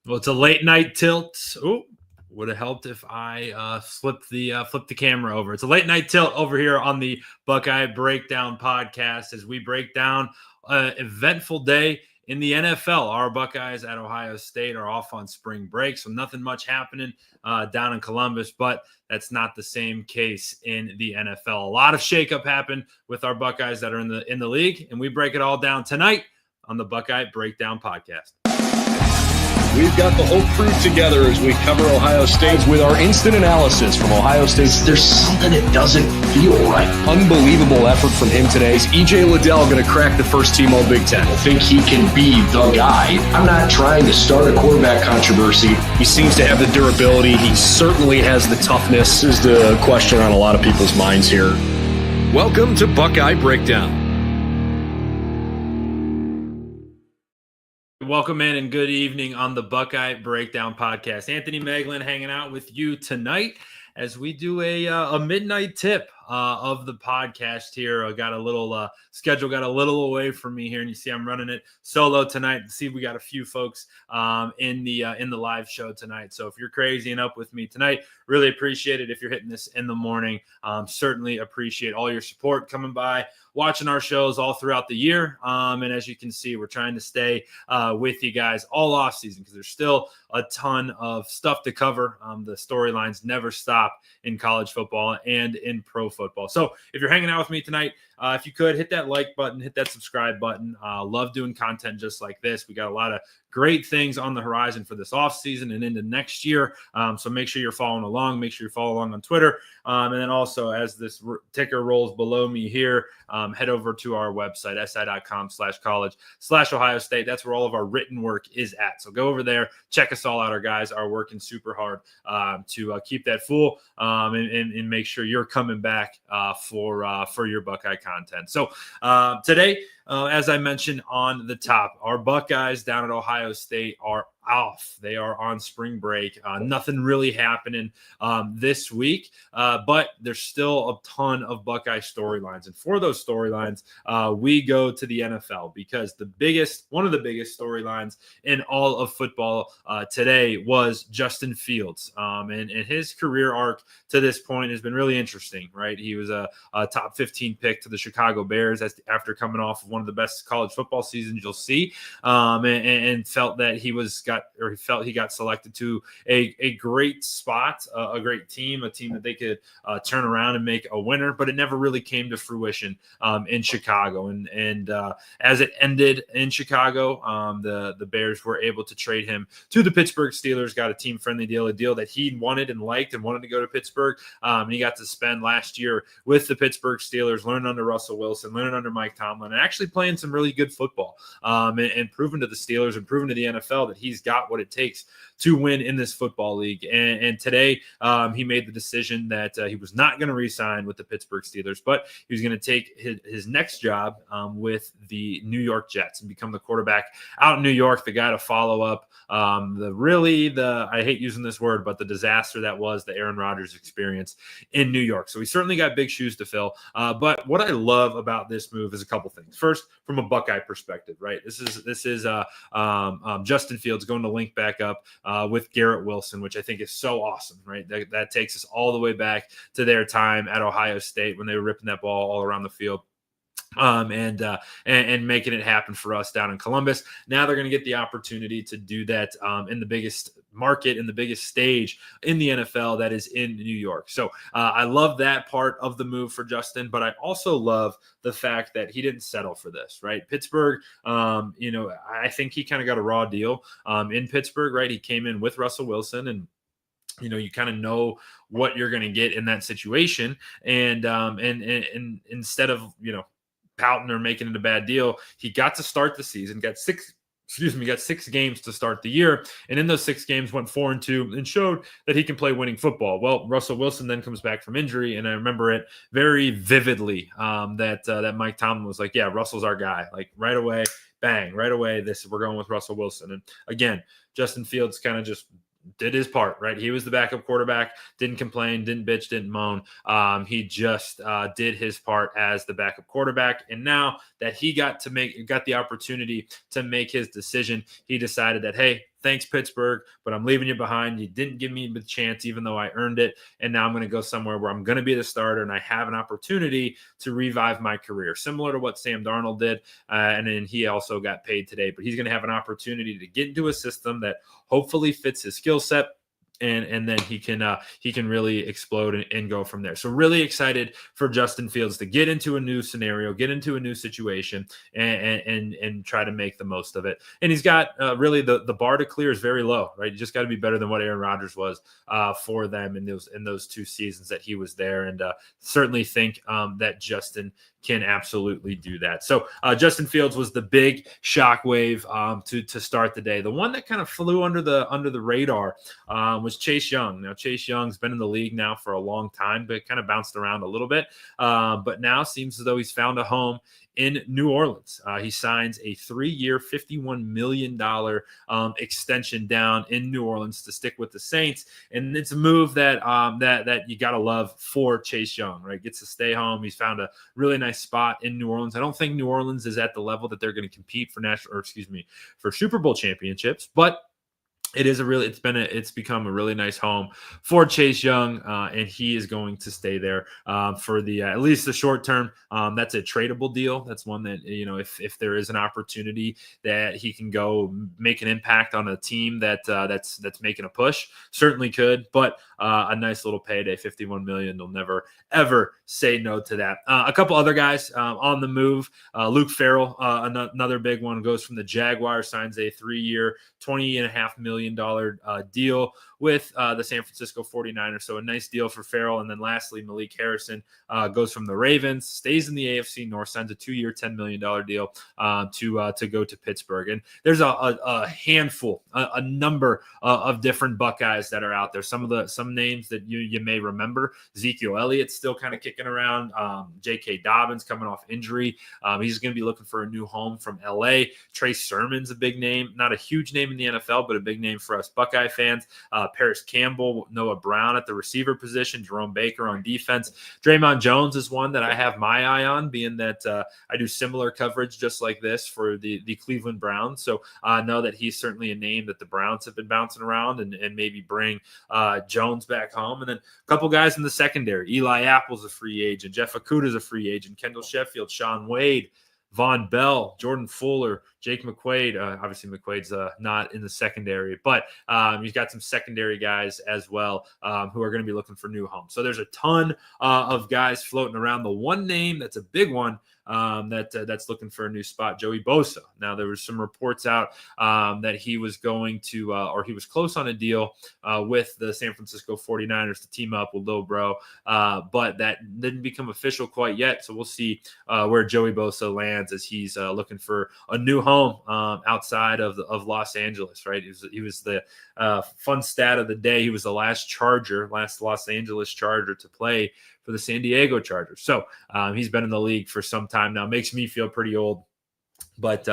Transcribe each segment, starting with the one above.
Well, it's a late night tilt. Ooh, would have helped if I flipped the camera over. It's a late night tilt over here on the Buckeye Breakdown Podcast as we break down an eventful day in the NFL. Our Buckeyes at Ohio State are off on spring break, so nothing much happening down in Columbus, but that's not the same case in the NFL. A lot of shakeup happened with our Buckeyes that are in the league, and we break it all down tonight on the Buckeye Breakdown Podcast. We've got the whole crew together as we cover Ohio State with our instant analysis from Ohio State. There's something that doesn't feel right. Unbelievable effort from him today. Is E.J. Liddell going to crack the first team All-Big Ten? I think he can be the guy. I'm not trying to start a quarterback controversy. He seems to have the durability. He certainly has the toughness. This is the question on a lot of people's minds here. Welcome to Buckeye Breakdown. Welcome in and good evening on the Buckeye Breakdown Podcast. Anthony Moeglin hanging out with you tonight as we do a midnight tip of the podcast here. I got a little schedule got a little away from me here, and you see I'm running it solo tonight. See, we got a few folks in the live show tonight. So if you're crazy and up with me tonight, really appreciate it. If you're hitting this in the morning, certainly appreciate all your support coming by, watching our shows all throughout the year. And as you can see, we're trying to stay with you guys all off season because there's still a ton of stuff to cover. The storylines never stop in college football and in pro football. So if you're hanging out with me tonight, if you could hit that like button, hit that subscribe button. Love doing content just like this. We got a lot of great things on the horizon for this offseason and into next year. So make sure you're following along. Make sure you follow along on Twitter. And then also, as this ticker rolls below me here, head over to our website, si.com/college/Ohio State. That's where all of our written work is at. So go over there, check us all out. Our guys are working super hard to keep that full and make sure you're coming back for your Buckeye content. So today, as I mentioned on the top, our Buckeyes down at Ohio State are off. They are on spring break. Nothing really happening this week, but there's still a ton of Buckeye storylines. And for those storylines, we go to the NFL because one of the biggest storylines in all of football today was Justin Fields. And his career arc to this point has been really interesting, right? He was a top 15 pick to the Chicago Bears after coming off of one of the best college football seasons you'll see, and felt that he got selected to a great spot, a great team, a team that they could turn around and make a winner, but it never really came to fruition in Chicago. And as it ended in Chicago, the Bears were able to trade him to the Pittsburgh Steelers, got a team-friendly deal, a deal that he wanted and liked and wanted to go to Pittsburgh. And he got to spend last year with the Pittsburgh Steelers, learning under Russell Wilson, learning under Mike Tomlin, and actually playing some really good football and proving to the Steelers and proving to the NFL that he's got what it takes to win in this football league. And today he made the decision that he was not going to re-sign with the Pittsburgh Steelers, but he was going to take his next job with the New York Jets and become the quarterback out in New York, the guy to follow up I hate using this word, but the disaster that was the Aaron Rodgers experience in New York. So he certainly got big shoes to fill. But what I love about this move is a couple things. First, from a Buckeye perspective, right? This is Justin Fields going to link back up with Garrett Wilson, which I think is so awesome, right? That takes us all the way back to their time at Ohio State when they were ripping that ball all around the field. And making it happen for us down in Columbus. Now they're going to get the opportunity to do that in the biggest market, in the biggest stage in the NFL, that is in New York. So I love that part of the move for Justin, but I also love the fact that he didn't settle for this, right? Pittsburgh, I think he kind of got a raw deal in Pittsburgh, right? He came in with Russell Wilson, and you kind of know what you're going to get in that situation. And instead of, pouting or making it a bad deal, he got to start the season, got six games to start the year. And in those 6 games went 4-2 and showed that he can play winning football. Well, Russell Wilson then comes back from injury. And I remember it very vividly that Mike Tomlin was like, yeah, Russell's our guy. Like right away, bang, right away. We're going with Russell Wilson. And again, Justin Fields kind of just did his part, right? He was the backup quarterback, didn't complain, didn't bitch, didn't moan. He just did his part as the backup quarterback. And now that he got the opportunity to make his decision, he decided that, hey, thanks, Pittsburgh, but I'm leaving you behind. You didn't give me the chance, even though I earned it. And now I'm going to go somewhere where I'm going to be the starter and I have an opportunity to revive my career, similar to what Sam Darnold did. And then he also got paid today, but he's going to have an opportunity to get into a system that hopefully fits his skill set. And then he can really explode and go from there. So really excited for Justin Fields to get into a new scenario, get into a new situation, and try to make the most of it. And he's got really the bar to clear is very low, right? You just got to be better than what Aaron Rodgers was for them in those 2 seasons that he was there. And certainly think that Justin can absolutely do that. So Justin Fields was the big shockwave to start the day. The one that kind of flew under the radar was Chase Young. Now, Chase Young's been in the league now for a long time, but kind of bounced around a little bit. But now seems as though he's found a home in New Orleans. He signs a 3-year, $51 million extension down in New Orleans to stick with the Saints. And it's a move that that you got to love for Chase Young, right? Gets to stay home. He's found a really nice spot in New Orleans. I don't think New Orleans is at the level that they're going to compete for Super Bowl championships, but it's become a really nice home for Chase Young, and he is going to stay there for at least the short term. That's a tradable deal. That's one that, if there is an opportunity that he can go make an impact on a team that's making a push, certainly could. But a nice little payday, $51 million. They'll never ever say no to that. A couple other guys on the move. Luke Farrell, another big one, goes from the Jaguars, signs a 3-year, $20.5 million deal with the San Francisco 49ers. So a nice deal for Farrell. And then lastly, Malik Harrison goes from the Ravens, stays in the AFC North, signs a 2-year, $10 million deal to go to Pittsburgh. And there's a handful, a number of different Buckeyes that are out there. Some names that you may remember. Ezekiel Elliott's still kind of kicking around. J.K. Dobbins coming off injury. He's going to be looking for a new home from L.A. Trey Sermon's a big name. Not a huge name in the NFL, but a big name for us Buckeye fans. Paris Campbell, Noah Brown at the receiver position, Jerome Baker on defense. Draymond Jones is one that I have my eye on, being that I do similar coverage just like this for the Cleveland Browns. So I know that he's certainly a name that the Browns have been bouncing around and maybe bring Jones back home. And then a couple guys in the secondary. Eli Apple's a free agent. Jeff Okudah's a free agent. Kendall Sheffield, Sean Wade, Von Bell, Jordan Fuller, Jake McQuaid. Obviously, McQuaid's not in the secondary, but he's got some secondary guys as well who are going to be looking for new homes. So there's a ton of guys floating around. The one name that's a big one that's looking for a new spot, Joey Bosa. Now, there was some reports out that he was going to, or he was close on a deal with the San Francisco 49ers to team up with Lil Bro, but that didn't become official quite yet. So we'll see where Joey Bosa lands as he's looking for a new home outside of Los Angeles, right? He was the fun stat of the day. He was the last Los Angeles Charger to play for the San Diego Chargers. So he's been in the league for some time now. Makes me feel pretty old. But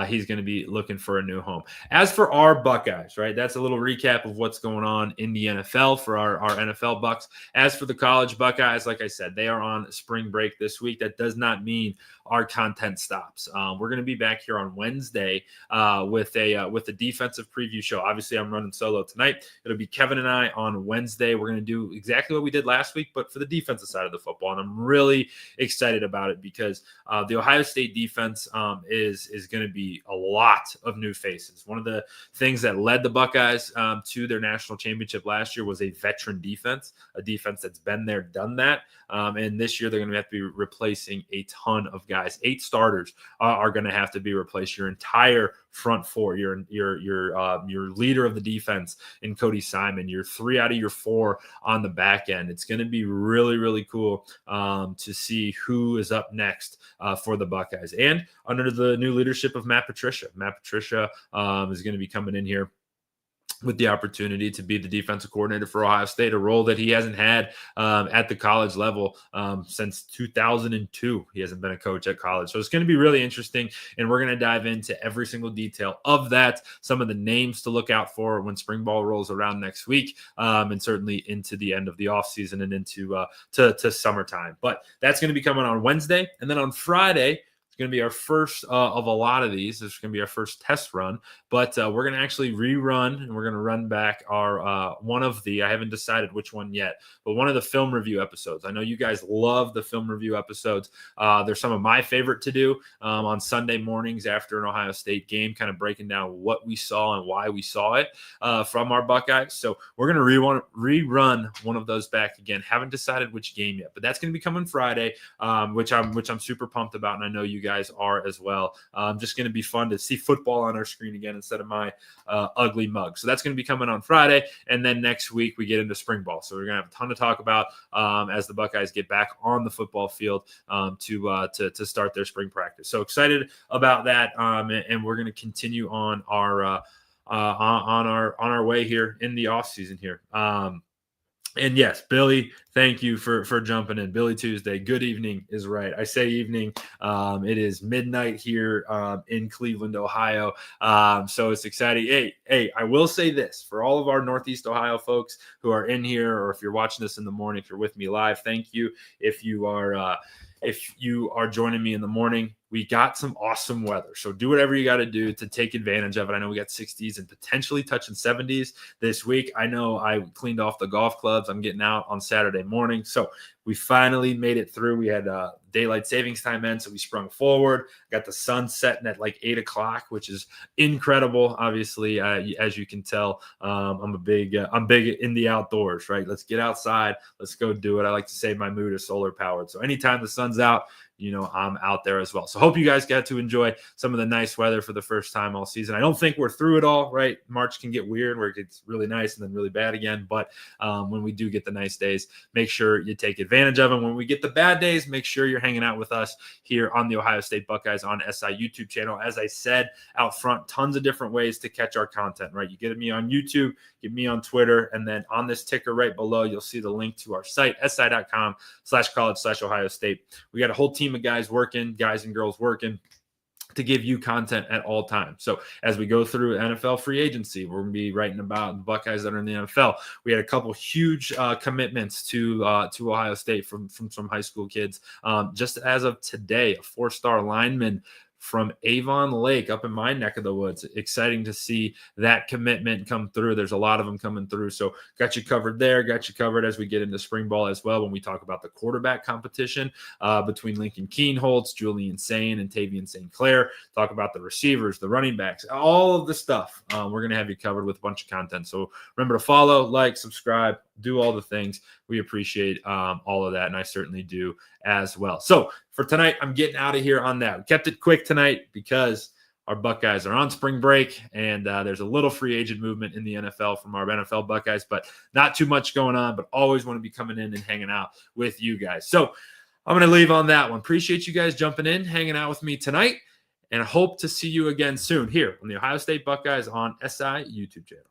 he's going to be looking for a new home. As for our Buckeyes, right, that's a little recap of what's going on in the NFL for our NFL Bucks. As for the college Buckeyes, like I said, they are on spring break this week. That does not mean our content stops. We're going to be back here on Wednesday with a defensive preview show. Obviously, I'm running solo tonight. It'll be Kevin and I on Wednesday. We're going to do exactly what we did last week, but for the defensive side of the football. And I'm really excited about it because the Ohio State defense is going to be a lot of new faces. One of the things that led the Buckeyes to their national championship last year was a veteran defense, a defense that's been there, done that. And this year they're going to have to be replacing a ton of guys. 8 starters are going to have to be replaced. Your entire front four, your leader of the defense in Cody Simon, your 3 out of your 4 on the back end. It's going to be really, really cool to see who is up next for the Buckeyes. And under the new leadership of Matt Patricia. Matt Patricia is going to be coming in here with the opportunity to be the defensive coordinator for Ohio State, a role that he hasn't had at the college level since 2002. He hasn't been a coach at college. So it's going to be really interesting, and we're going to dive into every single detail of that, some of the names to look out for when spring ball rolls around next week, and certainly into the end of the offseason and into to summertime. But that's going to be coming on Wednesday. And then on Friday, It's going to be our first of a lot of these. This is going to be our first test run, but we're going to actually rerun, and we're going to run back our I haven't decided which one yet, but one of the film review episodes. I know you guys love the film review episodes. They're some of my favorite to do on Sunday mornings after an Ohio State game, kind of breaking down what we saw and why we saw it from our Buckeyes. So we're going to rerun one of those back again. Haven't decided which game yet, but that's going to be coming Friday, which I'm super pumped about, and I know you guys are as well. Just going to be fun to see football on our screen again instead of my ugly mug. So that's going to be coming on Friday, and then next week we get into spring ball. So we're going to have a ton to talk about as the Buckeyes get back on the football field to start their spring practice. So excited about that, and we're going to continue on our way here in the off season here. And yes, Billy, thank you for jumping in. Billy Tuesday, good evening is right. I say evening. It is midnight here in Cleveland, Ohio. So it's exciting. Hey, I will say this for all of our Northeast Ohio folks who are in here, or if you're watching this in the morning, if you're with me live, thank you. If you are joining me in the morning, we got some awesome weather. So do whatever you got to do to take advantage of it. I know we got 60s and potentially touching 70s this week. I know I cleaned off the golf clubs. I'm getting out on Saturday morning. So we finally made it through. We had daylight savings time in, so we sprung forward. Got the sun setting at like 8 o'clock, which is incredible. Obviously, as you can tell, I'm big in the outdoors, right? Let's get outside. Let's go do it. I like to say my mood is solar powered. So anytime the sun's out, I'm out there as well. So hope you guys got to enjoy some of the nice weather for the first time all season. I don't think we're through it all, right? March can get weird where it gets really nice and then really bad again. But when we do get the nice days, make sure you take advantage of them. When we get the bad days, make sure you're hanging out with us here on the Ohio State Buckeyes on SI YouTube channel. As I said out front, tons of different ways to catch our content, right? You get me on YouTube, get me on Twitter, and then on this ticker right below, you'll see the link to our site, si.com/college/Ohio State. We got a whole team of guys and girls working to give you content at all times. So as we go through NFL free agency, we're going to be writing about the Buckeyes that are in the NFL. We had a couple huge commitments to Ohio State from some high school kids. Just as of today, a 4-star lineman from Avon Lake up in my neck of the woods. Exciting to see that commitment come through. There's a lot of them coming through. So got you covered there, got you covered as we get into spring ball as well. When we talk about the quarterback competition between Lincoln Keenholz, Julian Sane, and Tavian St. Clair, talk about the receivers, the running backs, all of the stuff. We're going to have you covered with a bunch of content. So remember to follow, like, subscribe, do all the things. We appreciate all of that, and I certainly do as well. So for tonight, I'm getting out of here on that. We kept it quick tonight because our Buckeyes are on spring break, and there's a little free agent movement in the NFL from our NFL Buckeyes, but not too much going on, but always want to be coming in and hanging out with you guys. So I'm going to leave on that one. Appreciate you guys jumping in, hanging out with me tonight, and I hope to see you again soon here on the Ohio State Buckeyes on SI YouTube channel.